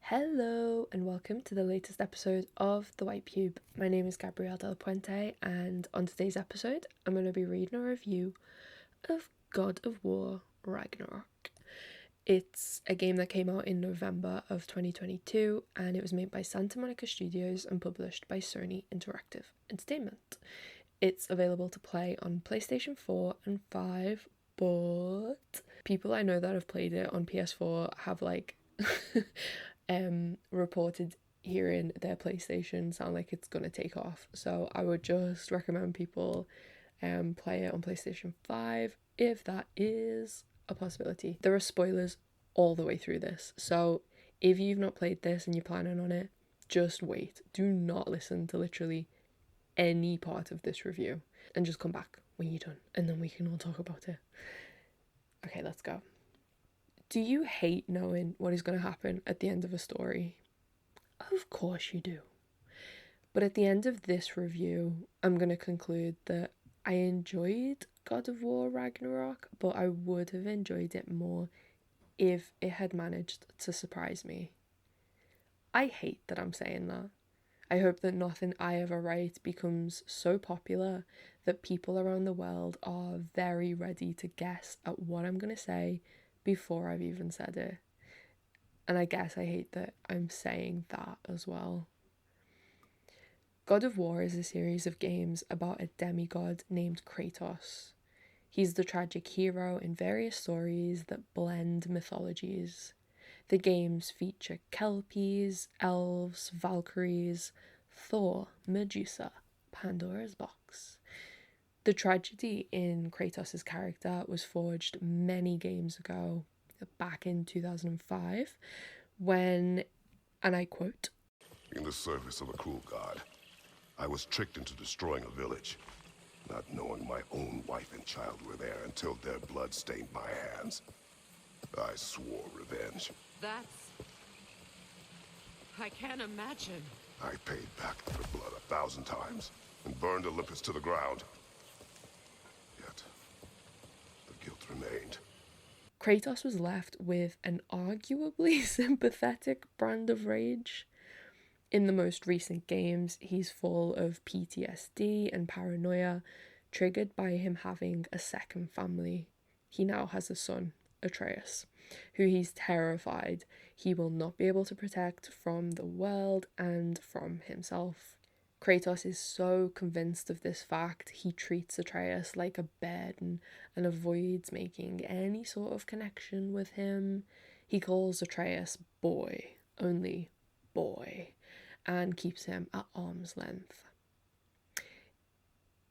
Hello and welcome to the latest episode of The White Pube. My name is Gabrielle Del Puente, and on today's episode I'm going to be reading a review of God of War Ragnarok. It's a game that came out in November of 2022 and it was made by Santa Monica Studios and published by Sony Interactive Entertainment. It's available to play on PlayStation 4 and 5, but people I know that have played it on PS4 have reported hearing their PlayStation sound like it's gonna take off. So I would just recommend people play it on PlayStation 5 if that is a possibility. There are spoilers all the way through this, so if you've not played this and you're planning on it, just wait. Do not listen to literally any part of this review and just come back when you're done and then we can all talk about it. Okay, let's go. Do you hate knowing what is going to happen at the end of a story? Of course you do. But at the end of this review, I'm going to conclude that I enjoyed God of War Ragnarok, but I would have enjoyed it more if it had managed to surprise me. I hate that I'm saying that. I hope that nothing I ever write becomes so popular that people around the world are very ready to guess at what I'm going to say before I've even said it. And I guess I hate that I'm saying that as well. God of War is a series of games about a demigod named Kratos. He's the tragic hero in various stories that blend mythologies. The games feature Kelpies, elves, Valkyries, Thor, Medusa, Pandora's box. The tragedy in Kratos' character was forged many games ago, back in 2005, when, and I quote, "In the service of a cruel god, I was tricked into destroying a village, not knowing my own wife and child were there until their blood stained my hands. I swore revenge. I can't imagine. I paid back their blood 1,000 times and burned Olympus to the ground. Yet, the guilt remained." Kratos was left with an arguably sympathetic brand of rage. In the most recent games, he's full of PTSD and paranoia, triggered by him having a second family. He now has a son, Atreus, who he's terrified he will not be able to protect from the world and from himself. Kratos is so convinced of this fact, he treats Atreus like a burden and avoids making any sort of connection with him. He calls Atreus boy, only boy, and keeps him at arm's length.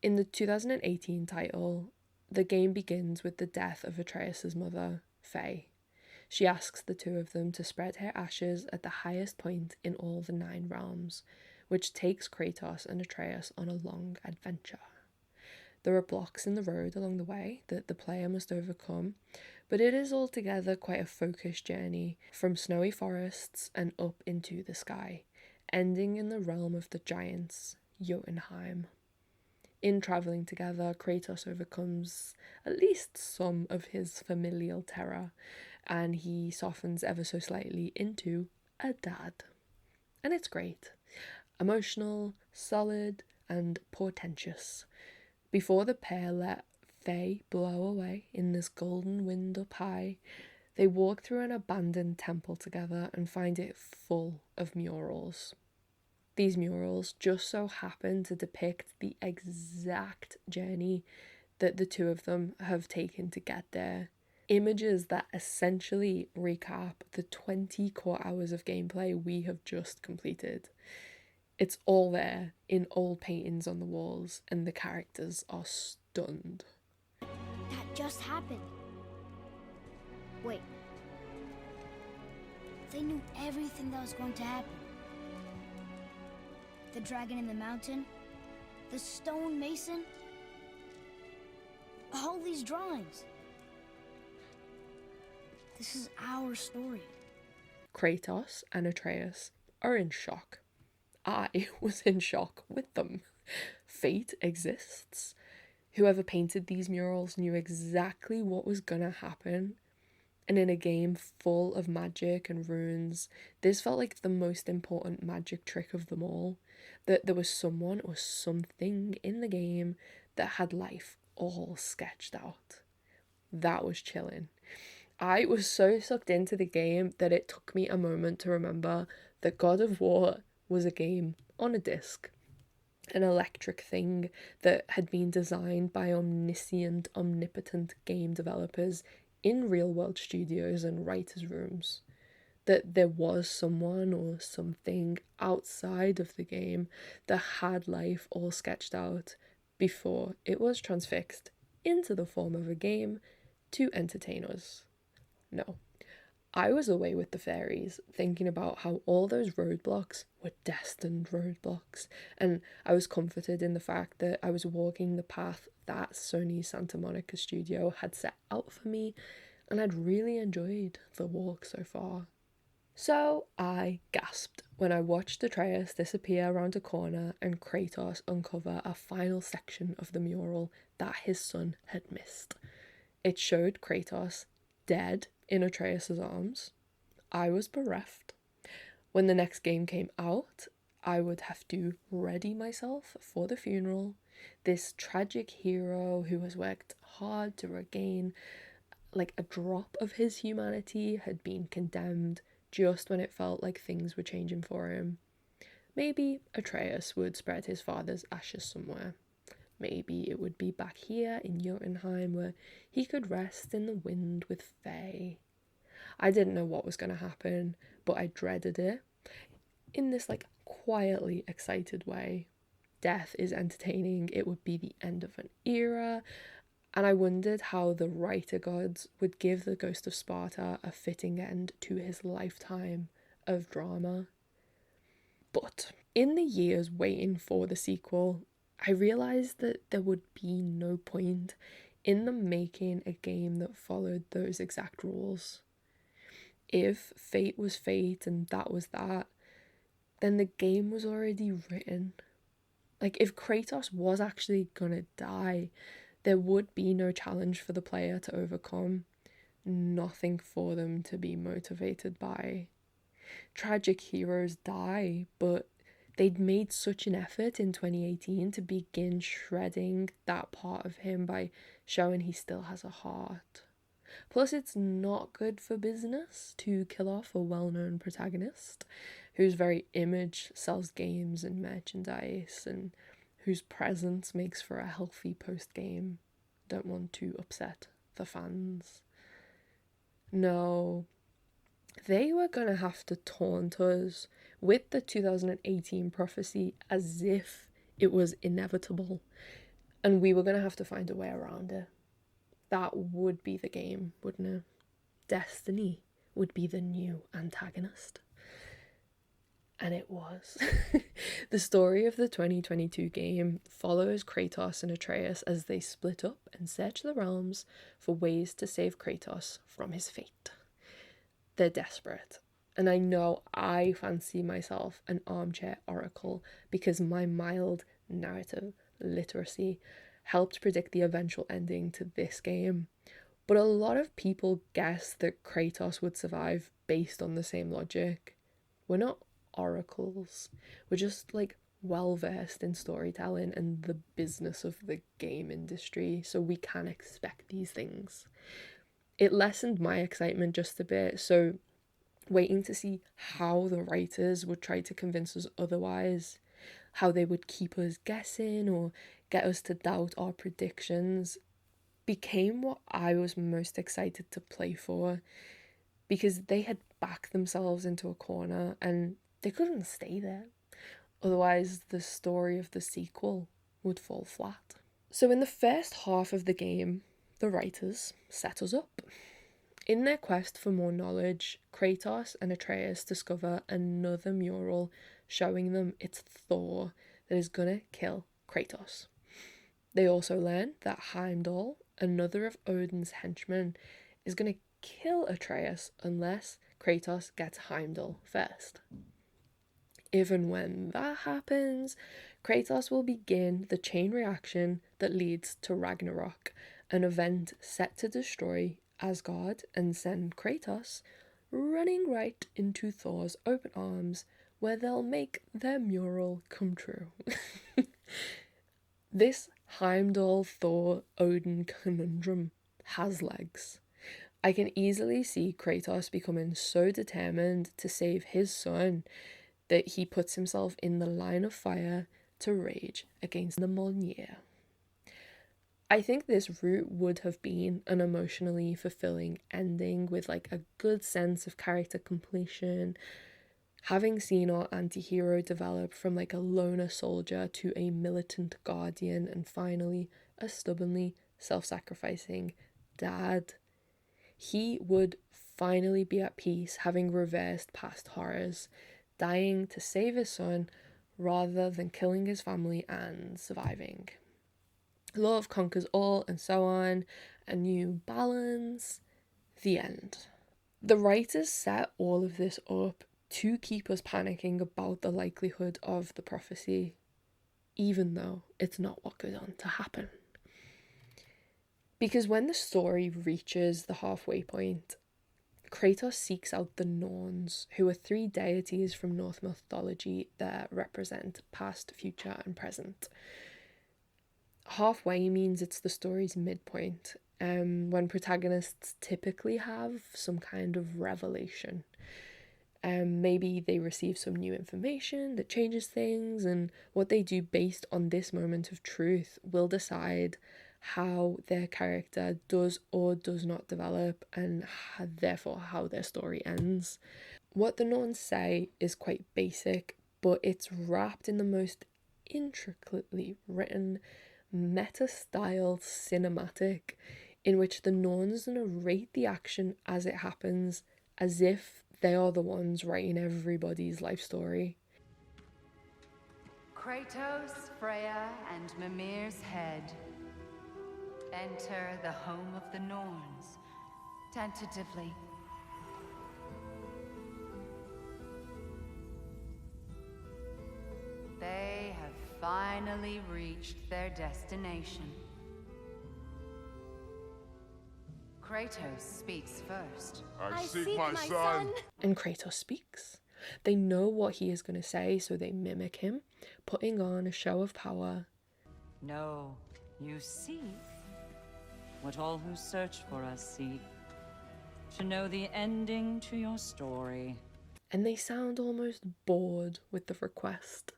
In the 2018 title, the game begins with the death of Atreus' mother, Faye. She asks the two of them to spread her ashes at the highest point in all the 9 realms, which takes Kratos and Atreus on a long adventure. There are blocks in the road along the way that the player must overcome, but it is altogether quite a focused journey from snowy forests and up into the sky, ending in the realm of the giants, Jotunheim. In travelling together, Kratos overcomes at least some of his familial terror, and he softens ever so slightly into a dad. And it's great. Emotional, solid, and portentous. Before the pair let Faye blow away in this golden wind up high, they walk through an abandoned temple together and find it full of murals. These murals just so happen to depict the exact journey that the two of them have taken to get there. Images that essentially recap the 20 core hours of gameplay we have just completed. It's all there in old paintings on the walls, and the characters are stunned. That just happened. Wait. They knew everything that was going to happen. The dragon in the mountain, the stone mason, all these drawings. This is our story. Kratos and Atreus are in shock. I was in shock with them. Fate exists. Whoever painted these murals knew exactly what was gonna happen. And in a game full of magic and runes, this felt like the most important magic trick of them all. That there was someone or something in the game that had life all sketched out. That was chilling. I was so sucked into the game that it took me a moment to remember that God of War was a game on a disc, an electric thing that had been designed by omniscient, omnipotent game developers in real world studios and writers' rooms. That there was someone or something outside of the game that had life all sketched out before it was transfixed into the form of a game to entertain us. No, I was away with the fairies, thinking about how all those roadblocks were destined roadblocks, and I was comforted in the fact that I was walking the path that Sony Santa Monica studio had set out for me, and I'd really enjoyed the walk so far. So I gasped when I watched Atreus disappear around a corner and Kratos uncover a final section of the mural that his son had missed. It showed Kratos dead in Atreus' arms. I was bereft. When the next game came out, I would have to ready myself for the funeral. This tragic hero who has worked hard to regain like a drop of his humanity had been condemned just when it felt like things were changing for him. Maybe Atreus would spread his father's ashes somewhere. Maybe it would be back here in Jotunheim where he could rest in the wind with Faye. I didn't know what was going to happen, but I dreaded it in this like quietly excited way. Death is entertaining, it would be the end of an era, and I wondered how the writer gods would give the Ghost of Sparta a fitting end to his lifetime of drama. But in the years waiting for the sequel, I realised that there would be no point in them making a game that followed those exact rules. If fate was fate and that was that, then the game was already written. Like, if Kratos was actually gonna die, there would be no challenge for the player to overcome, nothing for them to be motivated by. Tragic heroes die, but they'd made such an effort in 2018 to begin shredding that part of him by showing he still has a heart. Plus, it's not good for business to kill off a well-known protagonist whose very image sells games and merchandise and whose presence makes for a healthy post-game. Don't want to upset the fans. No, they were gonna have to taunt us with the 2018 prophecy as if it was inevitable, and we were gonna have to find a way around it. That would be the game, wouldn't it? Destiny would be the new antagonist. And it was. The story of the 2022 game follows Kratos and Atreus as they split up and search the realms for ways to save Kratos from his fate. They're desperate, and I know I fancy myself an armchair oracle because my mild narrative literacy helped predict the eventual ending to this game. But a lot of people guess that Kratos would survive based on the same logic. We're not oracles. We're just like well versed in storytelling and the business of the game industry, so we can expect these things. It lessened my excitement just a bit, so waiting to see how the writers would try to convince us otherwise, how they would keep us guessing or get us to doubt our predictions, became what I was most excited to play for, because they had backed themselves into a corner and they couldn't stay there. Otherwise, the story of the sequel would fall flat. So in the first half of the game, the writers set us up. In their quest for more knowledge, Kratos and Atreus discover another mural showing them it's Thor that is gonna kill Kratos. They also learn that Heimdall, another of Odin's henchmen, is gonna kill Atreus unless Kratos gets Heimdall first. If and when that happens, Kratos will begin the chain reaction that leads to Ragnarok, an event set to destroy Asgard and send Kratos running right into Thor's open arms, where they'll make their mural come true. This Heimdall Thor Odin conundrum has legs. I can easily see Kratos becoming so determined to save his son that he puts himself in the line of fire to rage against the Mjolnir. I think this route would have been an emotionally fulfilling ending with like a good sense of character completion. Having seen our anti-hero develop from like a loner soldier to a militant guardian and finally a stubbornly self-sacrificing dad, he would finally be at peace, having reversed past horrors, dying to save his son rather than killing his family and surviving. Love conquers all, and so on. A new balance. The end. The writers set all of this up to keep us panicking about the likelihood of the prophecy, even though it's not what goes on to happen. Because when the story reaches the halfway point, Kratos seeks out the Norns, who are three deities from Norse mythology that represent past, future, and present. Halfway means it's the story's midpoint, when protagonists typically have some kind of revelation. Maybe they receive some new information that changes things, and what they do based on this moment of truth will decide how their character does or does not develop, and therefore how their story ends. What the Norns say is quite basic, but it's wrapped in the most intricately written meta-style cinematic in which the Norns narrate the action as it happens, as if they are the ones writing everybody's life story. Kratos, Freya, and Mimir's head enter the home of the Norns, tentatively. They have finally reached their destination. Kratos speaks first. I seek my son. And Kratos speaks. They know what he is going to say, so they mimic him, putting on a show of power. No, you seek what all who search for us seek, to know the ending to your story. And they sound almost bored with the request.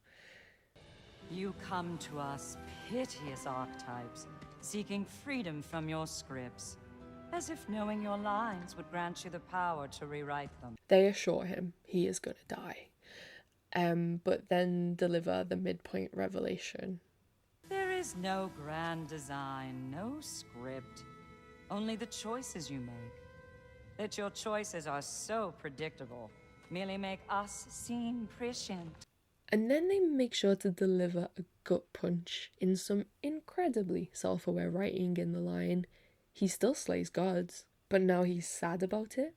You come to us, piteous archetypes, seeking freedom from your scripts, as if knowing your lines would grant you the power to rewrite them. They assure him he is going to die, but then deliver the midpoint revelation. There is no grand design, no script, only the choices you make. That your choices are so predictable, merely make us seem prescient. And then they make sure to deliver a gut punch in some incredibly self-aware writing in the line, he still slays gods, but now he's sad about it.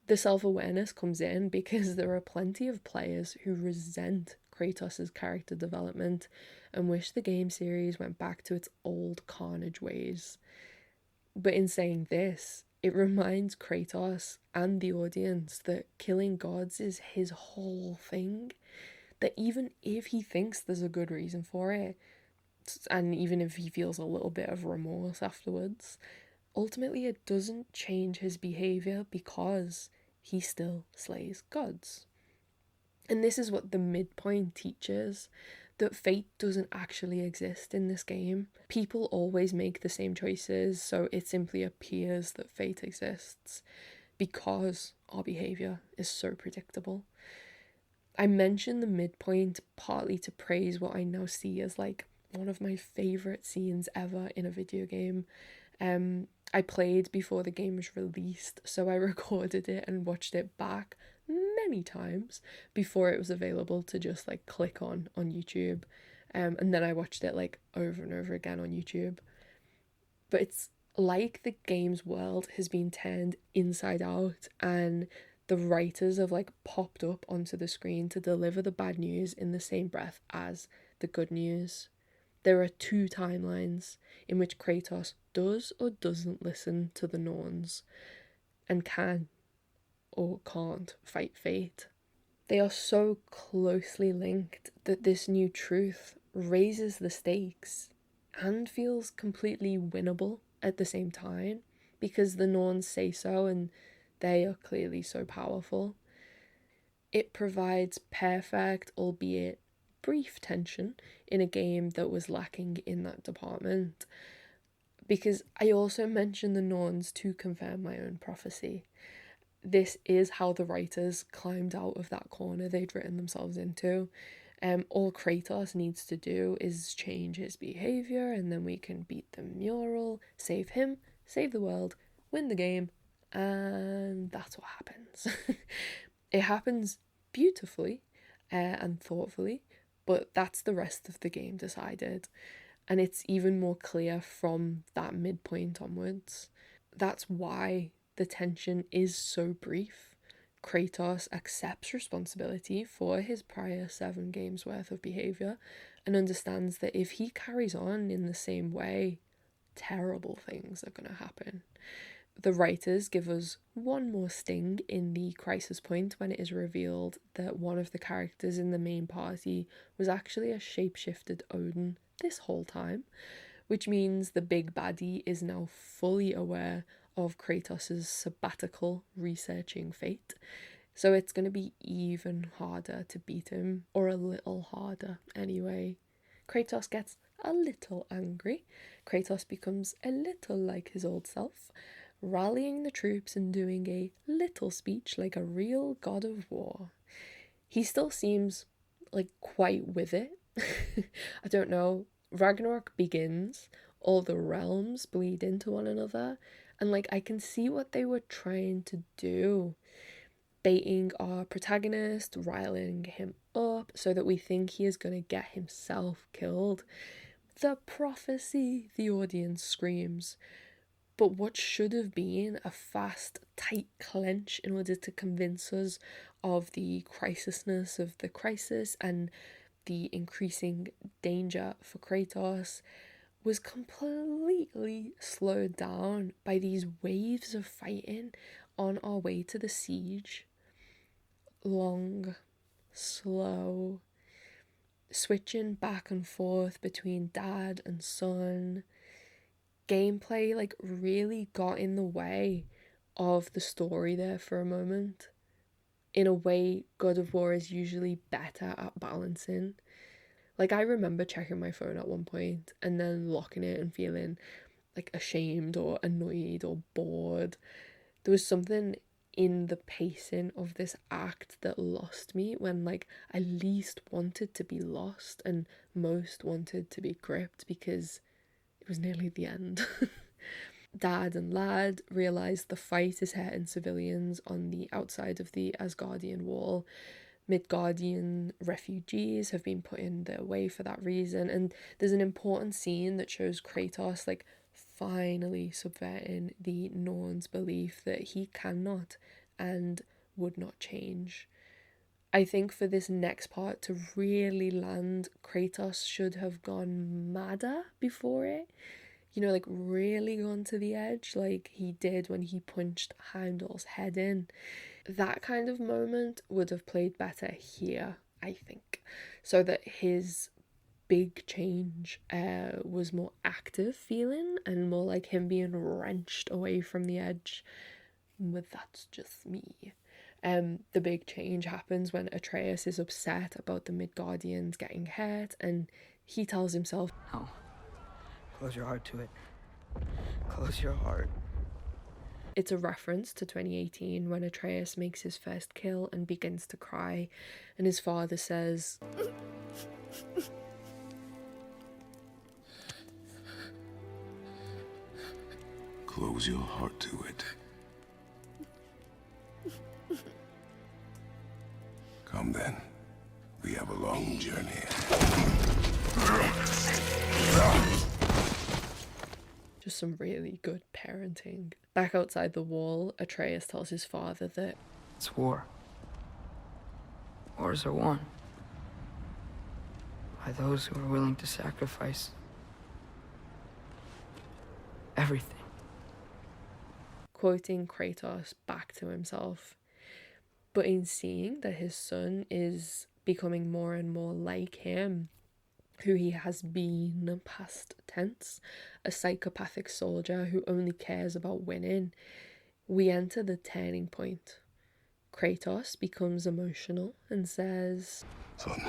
The self-awareness comes in because there are plenty of players who resent Kratos' character development and wish the game series went back to its old carnage ways. But in saying this, it reminds Kratos and the audience that killing gods is his whole thing. That even if he thinks there's a good reason for it, and even if he feels a little bit of remorse afterwards, ultimately it doesn't change his behaviour because he still slays gods. And this is what the midpoint teaches, that fate doesn't actually exist in this game. People always make the same choices, so it simply appears that fate exists because our behaviour is so predictable. I mention the midpoint partly to praise what I now see as like one of my favourite scenes ever in a video game. I played before the game was released, so I recorded it and watched it back many times before it was available to just like click on YouTube. And then I watched it like over and over again on YouTube. But it's like the game's world has been turned inside out, and the writers have like popped up onto the screen to deliver the bad news in the same breath as the good news. There are two timelines in which Kratos does or doesn't listen to the Norns and can or can't fight fate. They are so closely linked that this new truth raises the stakes and feels completely winnable at the same time, because the Norns say so and they are clearly so powerful. It provides perfect, albeit brief, tension in a game that was lacking in that department. Because I also mentioned the Norns to confirm my own prophecy. This is how the writers climbed out of that corner they'd written themselves into. All Kratos needs to do is change his behaviour, and then we can beat the mural, save him, save the world, win the game, and that's what happens. It happens beautifully and thoughtfully, but that's the rest of the game decided. And it's even more clear from that midpoint onwards. That's why the tension is so brief. Kratos accepts responsibility for his prior 7 games worth of behaviour and understands that if he carries on in the same way, terrible things are going to happen. The writers give us one more sting in the crisis point when it is revealed that one of the characters in the main party was actually a shapeshifted Odin this whole time, which means the big baddie is now fully aware of Kratos' sabbatical researching fate. So it's going to be even harder to beat him, or a little harder anyway. Kratos gets a little angry. Kratos becomes a little like his old self, rallying the troops and doing a little speech like a real god of war. He still seems like quite with it. I don't know. Ragnarok begins, all the realms bleed into one another, and like I can see what they were trying to do. Baiting our protagonist, riling him up so that we think he is going to get himself killed. The prophecy, the audience screams. But what should have been a fast, tight clench in order to convince us of the crisisness of the crisis and the increasing danger for Kratos was completely slowed down by these waves of fighting on our way to the siege. Long, slow, switching back and forth between dad and son. Gameplay like really got in the way of the story there for a moment, in a way God of War is usually better at balancing. Like I remember checking my phone at one point and then locking it and feeling like ashamed or annoyed or bored. There was something in the pacing of this act that lost me when like I least wanted to be lost and most wanted to be gripped, because it was nearly the end. Dad and lad realise the fight is hurting civilians on the outside of the Asgardian wall. Midgardian refugees have been put in their way for that reason, and there's an important scene that shows Kratos like finally subverting the Norn's belief that he cannot and would not change. I think for this next part to really land, Kratos should have gone madder before it. You know, like really gone to the edge like he did when he punched Heimdall's head in. That kind of moment would have played better here, I think, so that his big change was more active feeling and more like him being wrenched away from the edge. But that's just me. The big change happens when Atreus is upset about the Midgardians getting hurt, and he tells himself, "No. Close your heart to it. Close your heart." It's a reference to 2018 when Atreus makes his first kill and begins to cry, and his father says, Close your heart to it. Come then. We have a long journey. just some really good parenting. Back outside the wall, Atreus tells his father that It's war. Wars are won. by those who are willing to sacrifice everything. Quoting Kratos back to himself. But in seeing that his son is becoming more and more like him, who he has been, past tense, a psychopathic soldier who only cares about winning, we enter the turning point. Kratos becomes emotional and says, Son,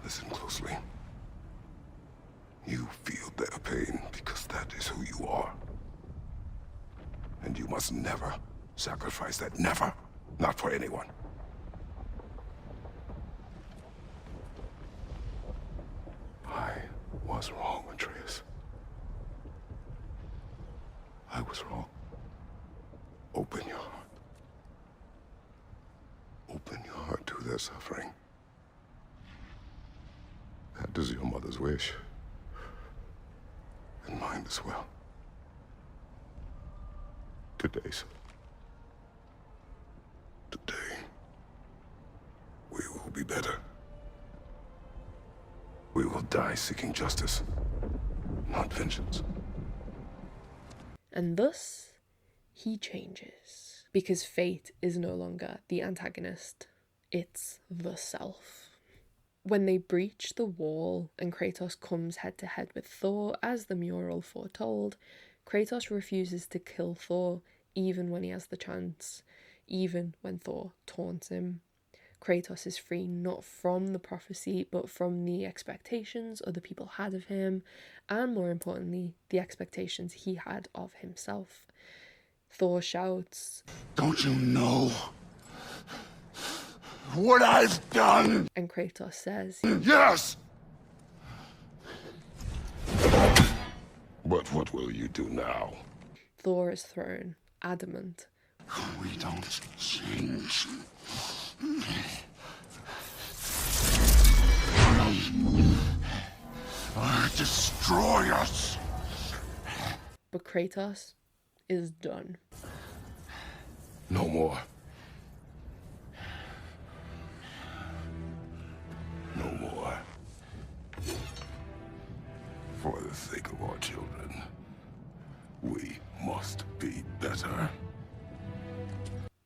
listen closely. You feel their pain because that is who you are. And you must never sacrifice that. Never. Not for anyone. I was wrong, Atreus. I was wrong. Open your heart. Open your heart to their suffering. That is your mother's wish. And mine as well. Today, son. Today, we will be better. We will die seeking justice, not vengeance. and thus he changes. Because fate is no longer the antagonist, it's the self. When they breach the wall and Kratos comes head to head with Thor, as the mural foretold, Kratos refuses to kill Thor even when he has the chance, even when Thor taunts him. Kratos is free not from the prophecy, but from the expectations other people had of him, and more importantly, the expectations he had of himself. Thor shouts, Don't you know what I've done? and Kratos says, Yes! But what will you do now? Thor is thrown, adamant. We don't change. Destroy us! But Kratos is done. No more. No more. For the sake of our children, we must be better.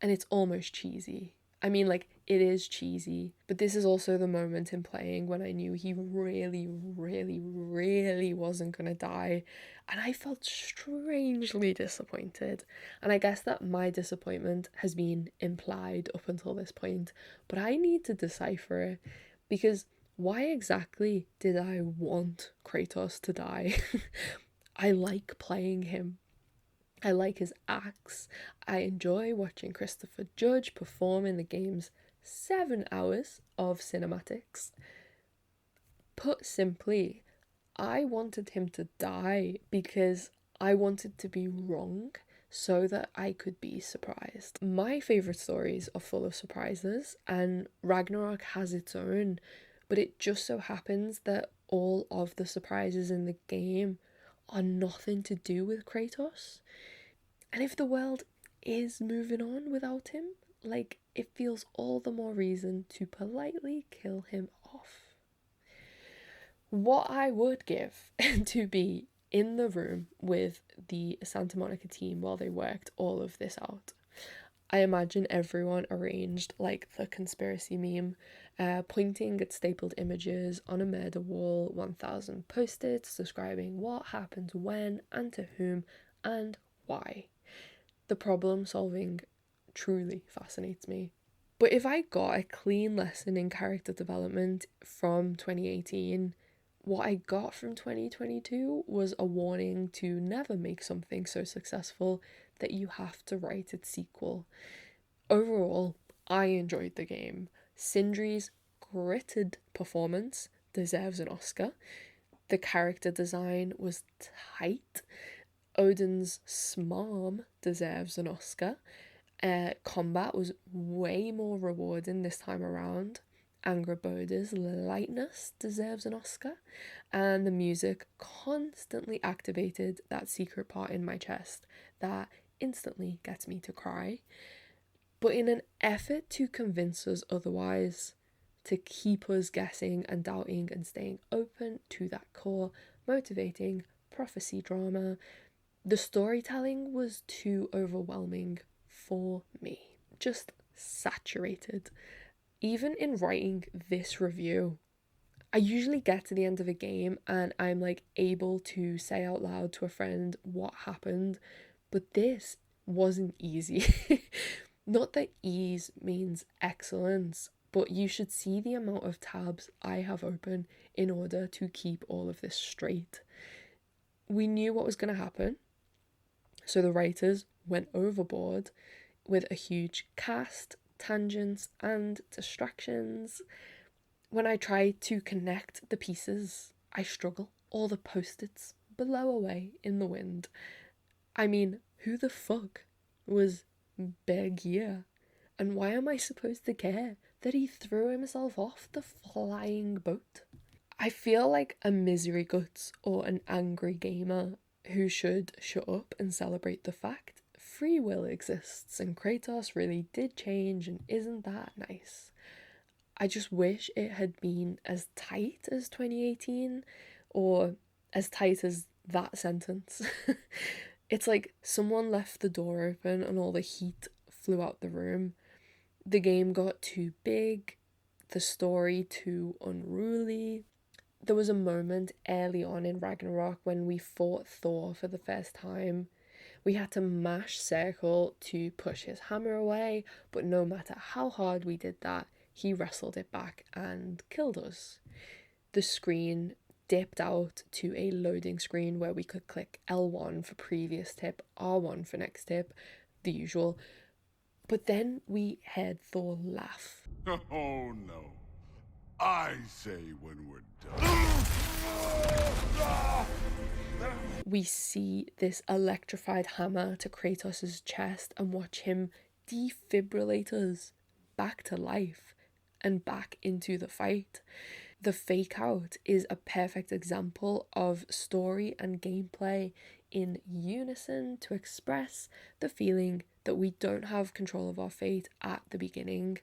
And it's almost cheesy. I mean, like, it is cheesy, but this is also the moment in playing when I knew he really, really, really wasn't gonna die, and I felt strangely disappointed. And I guess that my disappointment has been implied up until this point, but I need to decipher it, because why exactly did I want Kratos to die? I like playing him. I like his acts. I enjoy watching Christopher Judge perform in the game's 7 hours of cinematics. Put simply, I wanted him to die because I wanted to be wrong so that I could be surprised. My favourite stories are full of surprises, and Ragnarok has its own, but it just so happens that all of the surprises in the game are nothing to do with Kratos. And if the world is moving on without him, like, it feels all the more reason to politely kill him off. What I would give to be in the room with the Santa Monica team while they worked all of this out. I imagine everyone arranged like the conspiracy meme, pointing at stapled images on a murder wall, 1,000 post-its describing what happens when and to whom and why. The problem solving truly fascinates me. But if I got a clean lesson in character development from 2018, what I got from 2022 was a warning to never make something so successful that you have to write its sequel. Overall, I enjoyed the game. Sindri's gritted performance deserves an Oscar. The character design was tight. Odin's smarm deserves an Oscar. Combat was way more rewarding this time around. Angrboda's lightness deserves an Oscar. And the music constantly activated that secret part in my chest that instantly gets me to cry. But in an effort to convince us otherwise, to keep us guessing and doubting and staying open to that core, motivating prophecy drama. The storytelling was too overwhelming for me, just saturated. Even in writing this review, I usually get to the end of a game and I'm like able to say out loud to a friend what happened, but this wasn't easy. Not that ease means excellence, but you should see the amount of tabs I have open in order to keep all of this straight. We knew what was going to happen, so the writers went overboard with a huge cast, tangents, and distractions. When I try to connect the pieces, I struggle. All the post-its blow away in the wind. I mean, who the fuck was Bergier? And why am I supposed to care that he threw himself off the flying boat? I feel like a misery guts or an angry gamer who should shut up and celebrate the fact free will exists and Kratos really did change, and isn't that nice? I just wish it had been as tight as 2018, or as tight as that sentence. It's like someone left the door open and all the heat flew out the room. The game got too big, the story too unruly. There was a moment early on in Ragnarok when we fought Thor for the first time. We had to mash circle to push his hammer away, but no matter how hard we did that, he wrestled it back and killed us. The screen dipped out to a loading screen where we could click L1 for previous tip, R1 for next tip, the usual. But then we heard Thor laugh. Oh no. I say when we're done. We see this electrified hammer to Kratos' chest and watch him defibrillate us back to life and back into the fight. The fake out is a perfect example of story and gameplay in unison to express the feeling that we don't have control of our fate at the beginning.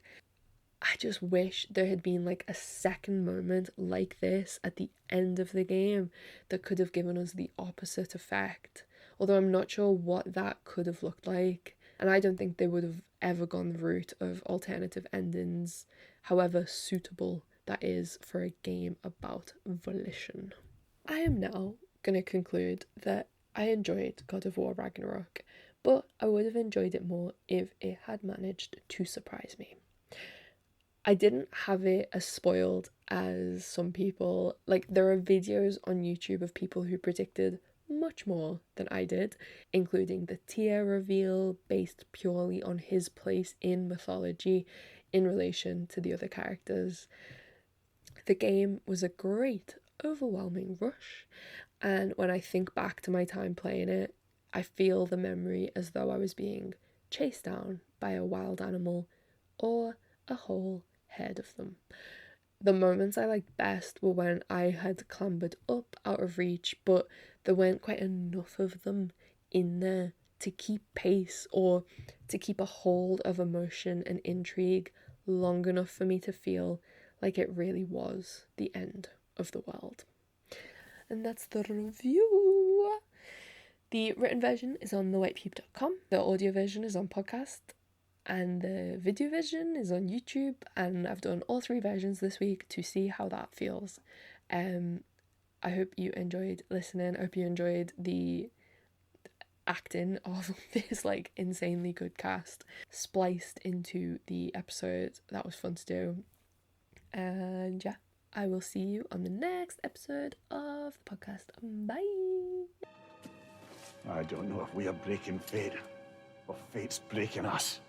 I just wish there had been like a second moment like this at the end of the game that could have given us the opposite effect. Although I'm not sure what that could have looked like. And I don't think they would have ever gone the route of alternative endings, however suitable that is for a game about volition. I am now going to conclude that I enjoyed God of War Ragnarok, but I would have enjoyed it more if it had managed to surprise me. I didn't have it as spoiled as some people. Like, there are videos on YouTube of people who predicted much more than I did, including the Tyr reveal based purely on his place in mythology in relation to the other characters. The game was a great, overwhelming rush, and when I think back to my time playing it, I feel the memory as though I was being chased down by a wild animal or a whole herd of them. The moments I liked best were when I had clambered up out of reach, but there weren't quite enough of them in there to keep pace or to keep a hold of emotion and intrigue long enough for me to feel like it really was the end of the world. And that's the review. The written version is on thewhitepeep.com. The audio version is on podcast. And the video version is on YouTube, and I've done all 3 versions this week to see how that feels. I hope you enjoyed listening. I hope you enjoyed the acting of this like insanely good cast spliced into the episode. That was fun to do. And yeah, I will see you on the next episode of the podcast. Bye. I don't know if we are breaking fate or fate's breaking us.